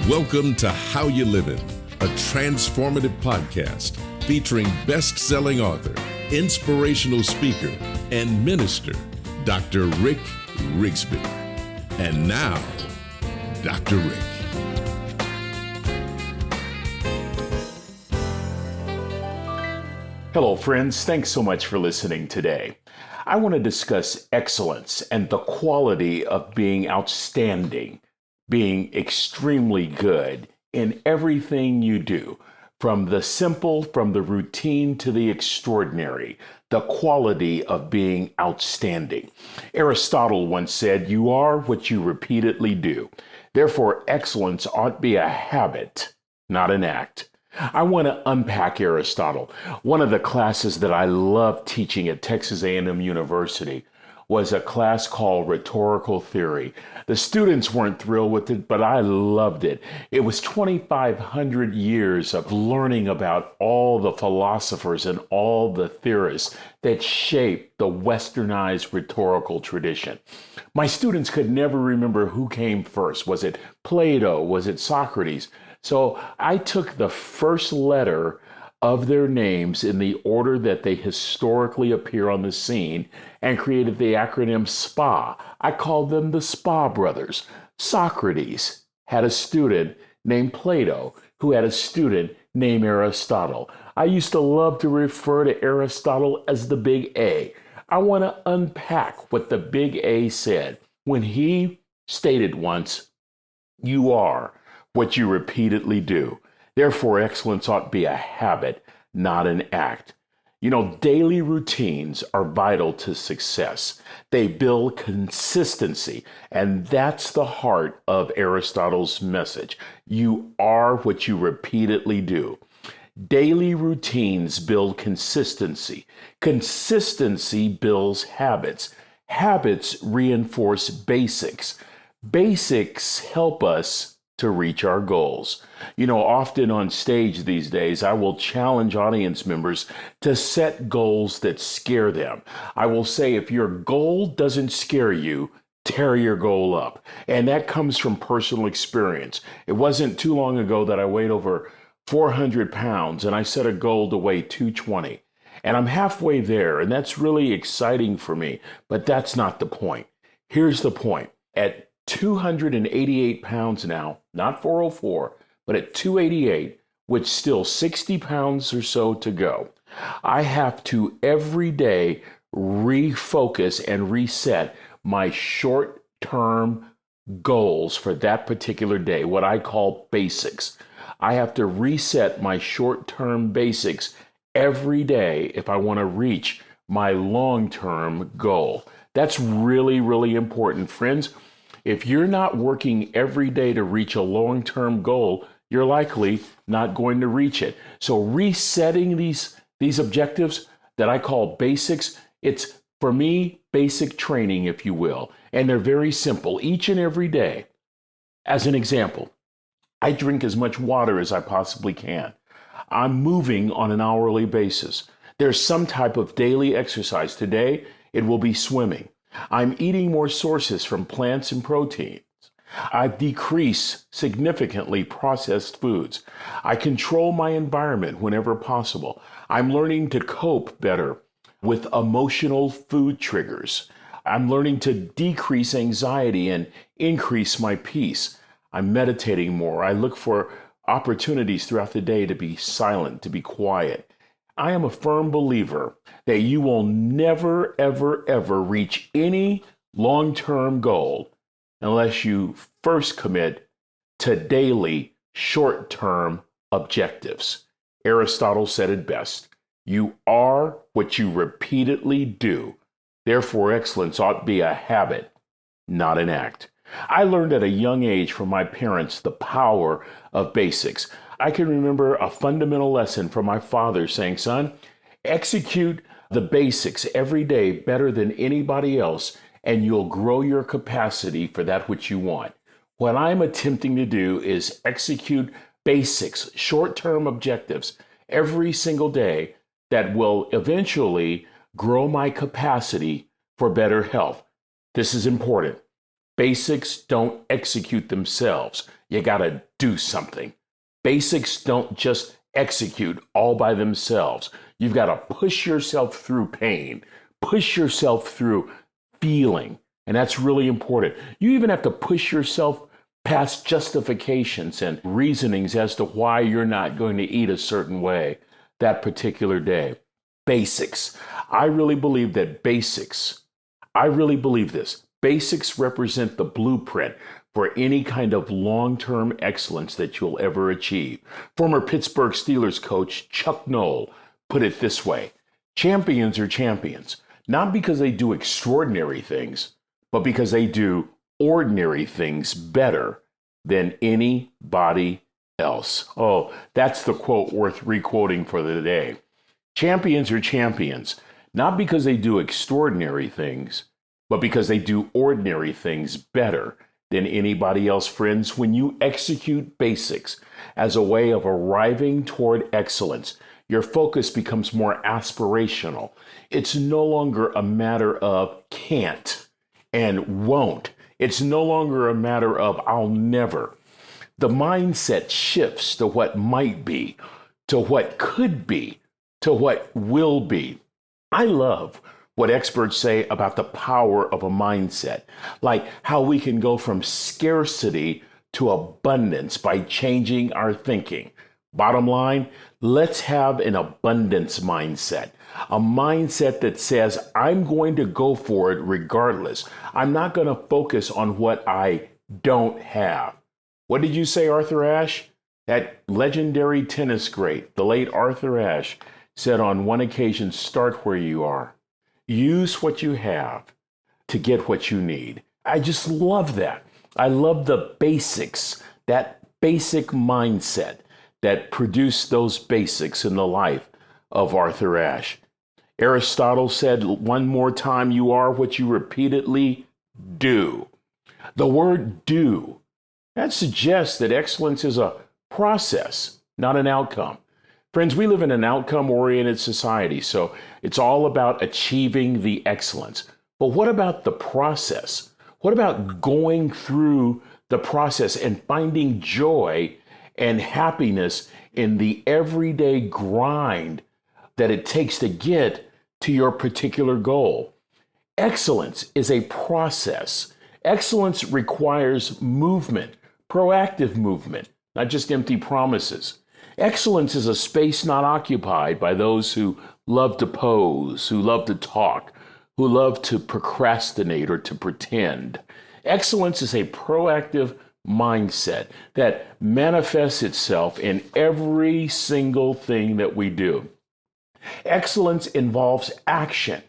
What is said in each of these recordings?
Welcome to How You Livin', a transformative podcast featuring best-selling author, inspirational speaker, and minister, Dr. Rick Rigsby. And now, Dr. Rick. Hello, friends. Thanks so much for listening today. I want to discuss excellence and the quality of being outstanding, being extremely good in everything you do, from the simple, from the routine to the extraordinary, the quality of being outstanding. Aristotle once said, "You are what you repeatedly do." Therefore, excellence ought to be a habit, not an act. I want to unpack Aristotle. One of the classes that I loved teaching at Texas A&M University was a class called Rhetorical Theory. The students weren't thrilled with it, but I loved it. It was 2,500 years of learning about all the philosophers and all the theorists that shaped the westernized rhetorical tradition. My students could never remember who came first. Was it Plato? Was it Socrates? So I took the first letter of their names in the order that they historically appear on the scene and created the acronym SPA. I called them the SPA brothers. Socrates had a student named Plato who had a student named Aristotle. I used to love to refer to Aristotle as the Big A. I want to unpack what the Big A said when he stated once, "You are what you repeatedly do. Therefore, excellence ought to be a habit, not an act." You know, daily routines are vital to success. They build consistency, and that's the heart of Aristotle's message. You are what you repeatedly do. Daily routines build consistency. Consistency builds habits. Habits reinforce basics. Basics help us to reach our goals. You know, often on stage these days, I will challenge audience members to set goals that scare them. I will say, if your goal doesn't scare you, tear your goal up. And that comes from personal experience. It wasn't too long ago that I weighed over 400 pounds and I set a goal to weigh 220. And I'm halfway there, and that's really exciting for me. But that's not the point. Here's the point. At 288 pounds now, not 404, but at 288, with still 60 pounds or so to go, I have to every day refocus and reset my short-term goals for that particular day, what I call basics. I have to reset my short-term basics every day if I want to reach my long-term goal. That's really, really important, friends. If you're not working every day to reach a long-term goal, you're likely not going to reach it. So resetting these objectives that I call basics, it's, for me, basic training, if you will. And they're very simple each and every day. As an example, I drink as much water as I possibly can. I'm moving on an hourly basis. There's some type of daily exercise. Today, it will be swimming. I'm eating more sources from plants and proteins. I've decreased significantly processed foods. I control my environment whenever possible. I'm learning to cope better with emotional food triggers. I'm learning to decrease anxiety and increase my peace. I'm meditating more. I look for opportunities throughout the day to be silent, to be quiet. I am a firm believer that you will never, ever, ever reach any long-term goal unless you first commit to daily short-term objectives. Aristotle said it best. You are what you repeatedly do. Therefore, excellence ought to be a habit, not an act. I learned at a young age from my parents the power of basics. I can remember a fundamental lesson from my father saying, "Son, execute the basics every day better than anybody else, and you'll grow your capacity for that which you want." What I'm attempting to do is execute basics, short-term objectives every single day that will eventually grow my capacity for better health. This is important. Basics don't execute themselves. You got to do something. Basics don't just execute all by themselves. You've got to push yourself through pain, push yourself through feeling. And that's really important. You even have to push yourself past justifications and reasonings as to why you're not going to eat a certain way that particular day. Basics. I really believe this. Basics represent the blueprint for any kind of long-term excellence that you'll ever achieve. Former Pittsburgh Steelers coach Chuck Noll put it this way: champions are champions, not because they do extraordinary things, but because they do ordinary things better than anybody else. Oh, that's the quote worth requoting for the day. Champions are champions, not because they do extraordinary things, but because they do ordinary things better than anybody else. Friends, when you execute basics as a way of arriving toward excellence, your focus becomes more aspirational. It's no longer a matter of can't and won't. It's no longer a matter of I'll never. The mindset shifts to what might be, to what could be, to what will be. I love what experts say about the power of a mindset, like how we can go from scarcity to abundance by changing our thinking. Bottom line, let's have an abundance mindset, a mindset that says, I'm going to go for it regardless. I'm not going to focus on what I don't have. What did you say, Arthur Ashe? That legendary tennis great, the late Arthur Ashe, said on one occasion, start where you are. Use what you have to get what you need. I just love that. I love the basics, that basic mindset that produced those basics in the life of Arthur Ashe. Aristotle said, one more time, you are what you repeatedly do. The word do, that suggests that excellence is a process, not an outcome. Friends, we live in an outcome-oriented society, so it's all about achieving the excellence. But what about the process? What about going through the process and finding joy and happiness in the everyday grind that it takes to get to your particular goal? Excellence is a process. Excellence requires movement, proactive movement, not just empty promises. Excellence is a space not occupied by those who love to pose, who love to talk, who love to procrastinate or to pretend. Excellence is a proactive mindset that manifests itself in every single thing that we do. Excellence involves action,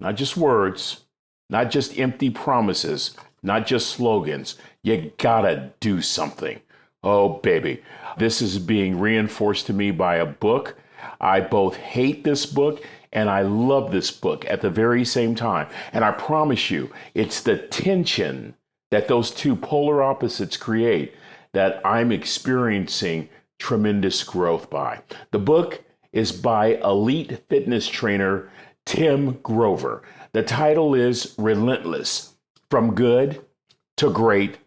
not just words, not just empty promises, not just slogans. You gotta do something. Oh, baby, this is being reinforced to me by a book. I both hate this book and I love this book at the very same time. And I promise you, it's the tension that those two polar opposites create that I'm experiencing tremendous growth by. The book is by elite fitness trainer Tim Grover. The title is Relentless: From Good to Great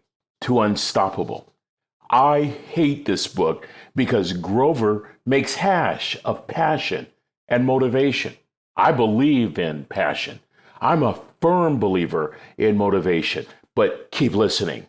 to Unstoppable. I hate this book because Grover makes hash of passion and motivation. I believe in passion. I'm a firm believer in motivation, but keep listening.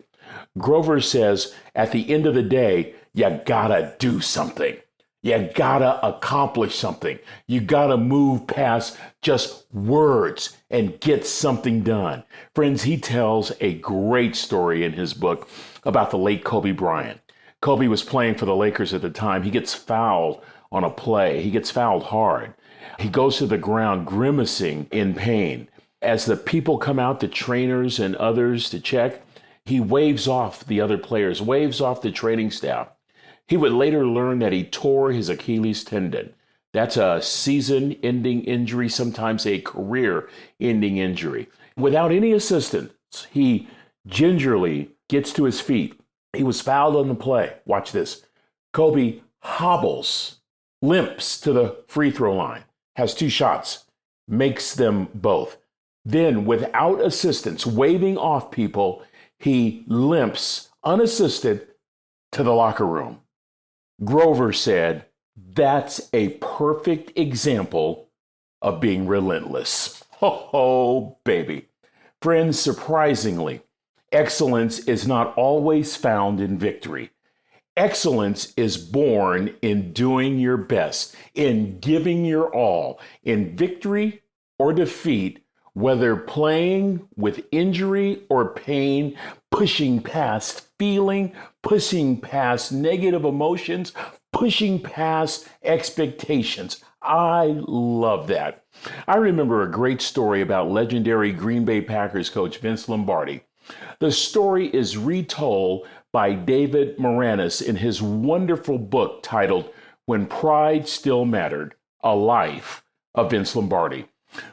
Grover says, at the end of the day, you gotta do something. You gotta accomplish something. You gotta move past just words and get something done. Friends, he tells a great story in his book about the late Kobe Bryant. Kobe was playing for the Lakers at the time. He gets fouled on a play. He gets fouled hard. He goes to the ground grimacing in pain. As the people come out, the trainers and others to check, he waves off the other players, waves off the training staff. He would later learn that he tore his Achilles tendon. That's a season-ending injury, sometimes a career-ending injury. Without any assistance, he gingerly gets to his feet. He was fouled on the play. Watch this. Kobe hobbles, limps to the free throw line, has 2 shots, makes them both. Then, without assistance, waving off people, he limps unassisted to the locker room. Grover said, "That's a perfect example of being relentless." Oh, baby. Friends, surprisingly, excellence is not always found in victory. Excellence is born in doing your best, in giving your all, in victory or defeat, whether playing with injury or pain, pushing past feeling, pushing past negative emotions, pushing past expectations. I love that. I remember a great story about legendary Green Bay Packers coach Vince Lombardi. The story is retold by David Moranis in his wonderful book titled When Pride Still Mattered, A Life of Vince Lombardi.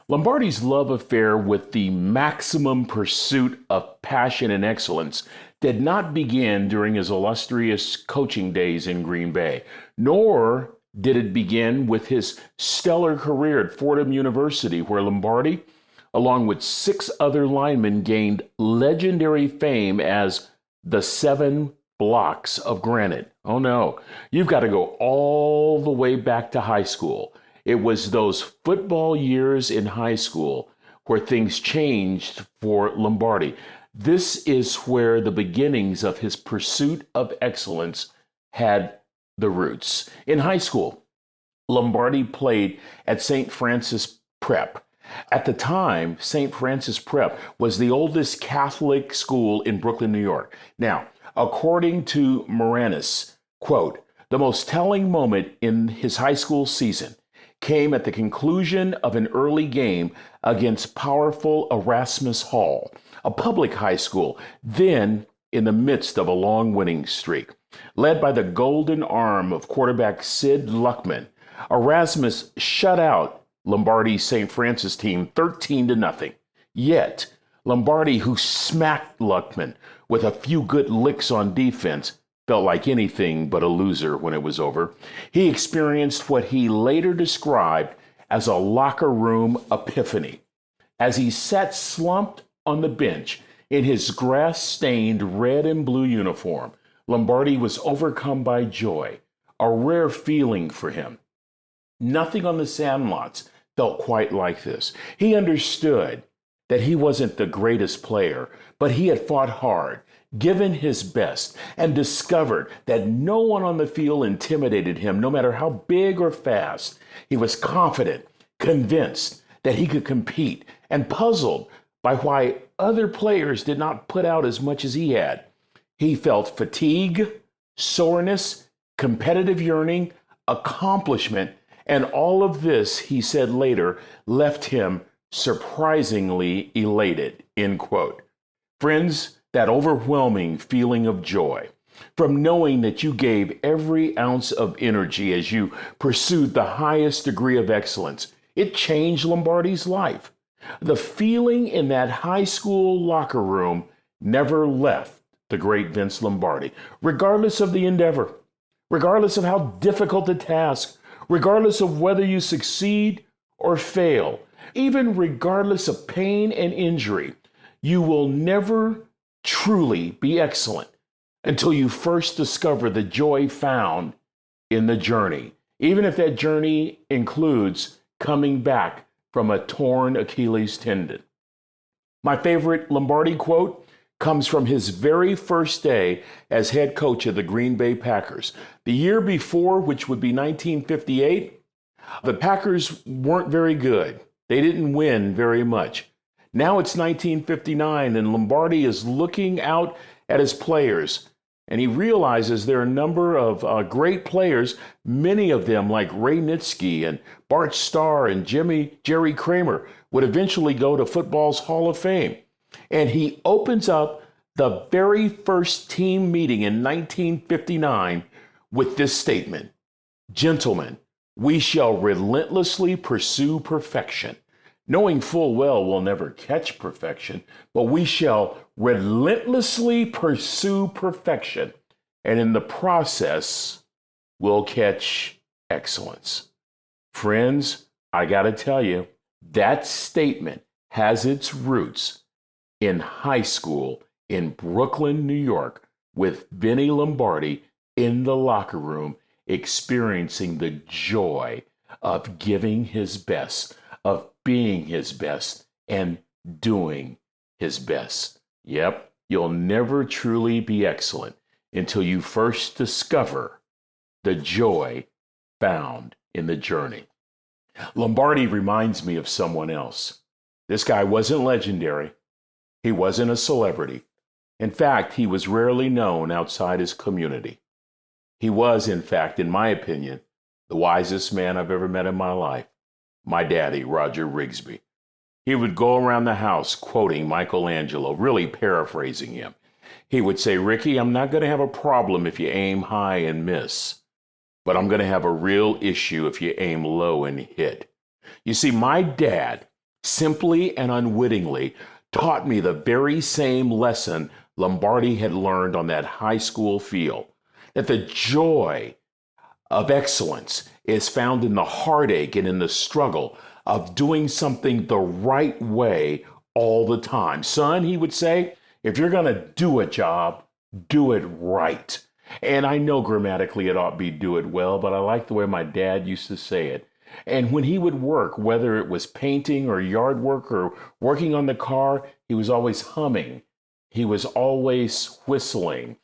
Lombardi's love affair with the maximum pursuit of passion and excellence did not begin during his illustrious coaching days in Green Bay, nor did it begin with his stellar career at Fordham University, where Lombardi, along with 6 other linemen, gained legendary fame as the 7 blocks of granite. Oh no, you've got to go all the way back to high school. It was those football years in high school where things changed for Lombardi. This is where the beginnings of his pursuit of excellence had the roots. In high school, Lombardi played at St. Francis Prep. At the time, St. Francis Prep was the oldest Catholic school in Brooklyn, New York. Now, according to Moranis, quote, "The most telling moment in his high school season came at the conclusion of an early game against powerful Erasmus Hall, a public high school, then in the midst of a long winning streak. Led by the golden arm of quarterback Sid Luckman, Erasmus shut out Lombardi's St. Francis team 13-0. Yet, Lombardi, who smacked Luckman with a few good licks on defense, felt like anything but a loser when it was over. He experienced what he later described as a locker room epiphany. As he sat slumped on the bench in his grass-stained red and blue uniform, Lombardi was overcome by joy, a rare feeling for him. Nothing on the sandlots felt quite like this. He understood that he wasn't the greatest player, but he had fought hard, given his best, and discovered that no one on the field intimidated him, no matter how big or fast. He was confident, convinced that he could compete, and puzzled by why other players did not put out as much as he had. He felt fatigue, soreness, competitive yearning, accomplishment, and all of this, he said later, left him surprisingly elated, end quote. Friends, that overwhelming feeling of joy from knowing that you gave every ounce of energy as you pursued the highest degree of excellence, it changed Lombardi's life. The feeling in that high school locker room never left the great Vince Lombardi, regardless of the endeavor, regardless of how difficult the task, regardless of whether you succeed or fail, even regardless of pain and injury. You will never truly be excellent until you first discover the joy found in the journey, even if that journey includes coming back from a torn Achilles tendon. My favorite Lombardi quote comes from his very first day as head coach of the Green Bay Packers. The year before, which would be 1958, the Packers weren't very good. They didn't win very much. Now it's 1959, and Lombardi is looking out at his players, and he realizes there are a number of great players, many of them like Ray Nitschke and Bart Starr and Jerry Kramer would eventually go to football's Hall of Fame. And he opens up the very first team meeting in 1959 with this statement: "Gentlemen, we shall relentlessly pursue perfection, knowing full well we'll never catch perfection, but we shall relentlessly pursue perfection, and in the process, we'll catch excellence." Friends, I got to tell you, that statement has its roots in high school in Brooklyn, New York, with Vinny Lombardi in the locker room, experiencing the joy of giving his best, of being his best, and doing his best. Yep, you'll never truly be excellent until you first discover the joy found in the journey. Lombardi reminds me of someone else. This guy wasn't legendary. He wasn't a celebrity. In fact, he was rarely known outside his community. He was, in fact, in my opinion, the wisest man I've ever met in my life. My daddy, Roger Rigsby. He would go around the house quoting Michelangelo, really paraphrasing him. He would say, "Ricky, I'm not going to have a problem if you aim high and miss, but I'm going to have a real issue if you aim low and hit." You see, my dad, simply and unwittingly, taught me the very same lesson Lombardi had learned on that high school field, that the joy of excellence is found in the heartache and in the struggle of doing something the right way all the time. Son, he would say, if you're going to do a job, do it right. And I know grammatically it ought to be do it well, but I like the way my dad used to say it. And when he would work, whether it was painting or yard work or working on the car, he was always humming. He was always whistling.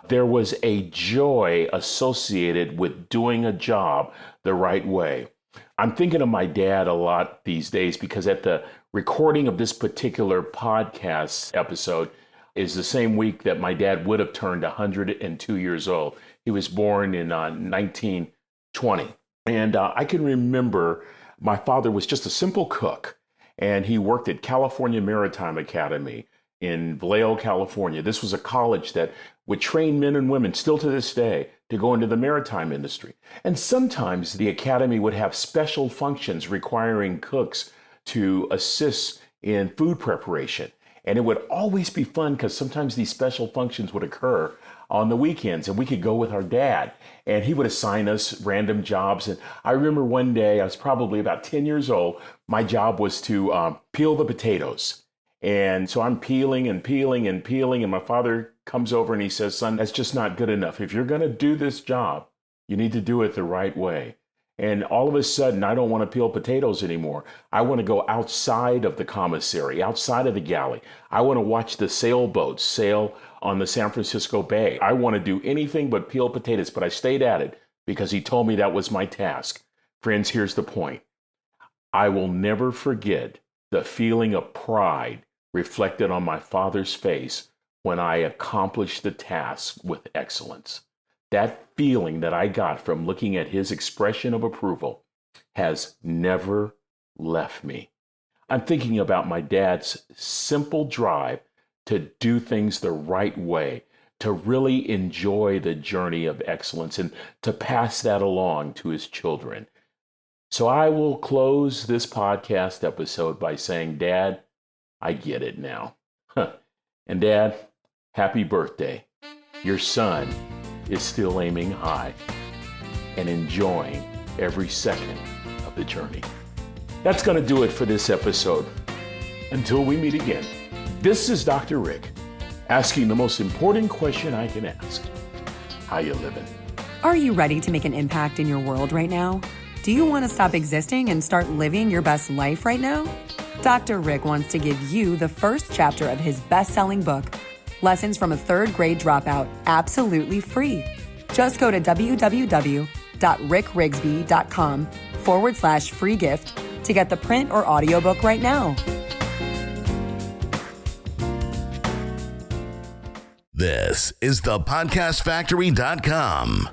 There was a joy associated with doing a job the right way. I'm thinking of my dad a lot these days because at the recording of this particular podcast episode is the same week that my dad would have turned 102 years old. He was born in 1920. And I can remember my father was just a simple cook, and he worked at California Maritime Academy in Vallejo, California. This was a college that would train men and women still to this day to go into the maritime industry. And sometimes the academy would have special functions requiring cooks to assist in food preparation. And it would always be fun because sometimes these special functions would occur on the weekends and we could go with our dad and he would assign us random jobs. And I remember one day, I was probably about 10 years old, my job was to peel the potatoes. And so I'm peeling and peeling and peeling, and my father comes over and he says, "Son, that's just not good enough. If you're going to do this job, you need to do it the right way." And all of a sudden, I don't want to peel potatoes anymore. I want to go outside of the commissary, outside of the galley. I want to watch the sailboats sail on the San Francisco Bay. I want to do anything but peel potatoes, but I stayed at it because he told me that was my task. Friends, here's the point. I will never forget the feeling of pride reflected on my father's face when I accomplished the task with excellence. That feeling that I got from looking at his expression of approval has never left me. I'm thinking about my dad's simple drive to do things the right way, to really enjoy the journey of excellence and to pass that along to his children. So I will close this podcast episode by saying, Dad, I get it now. And Dad, happy birthday. Your son is still aiming high and enjoying every second of the journey. That's going to do it for this episode. Until we meet again, this is Dr. Rick asking the most important question I can ask. How you living? Are you ready to make an impact in your world right now? Do you want to stop existing and start living your best life right now? Dr. Rick wants to give you the first chapter of his best-selling book, Lessons from a Third Grade Dropout, absolutely free. Just go to www.rickrigsby.com/free gift to get the print or audiobook right now. This is thepodcastfactory.com.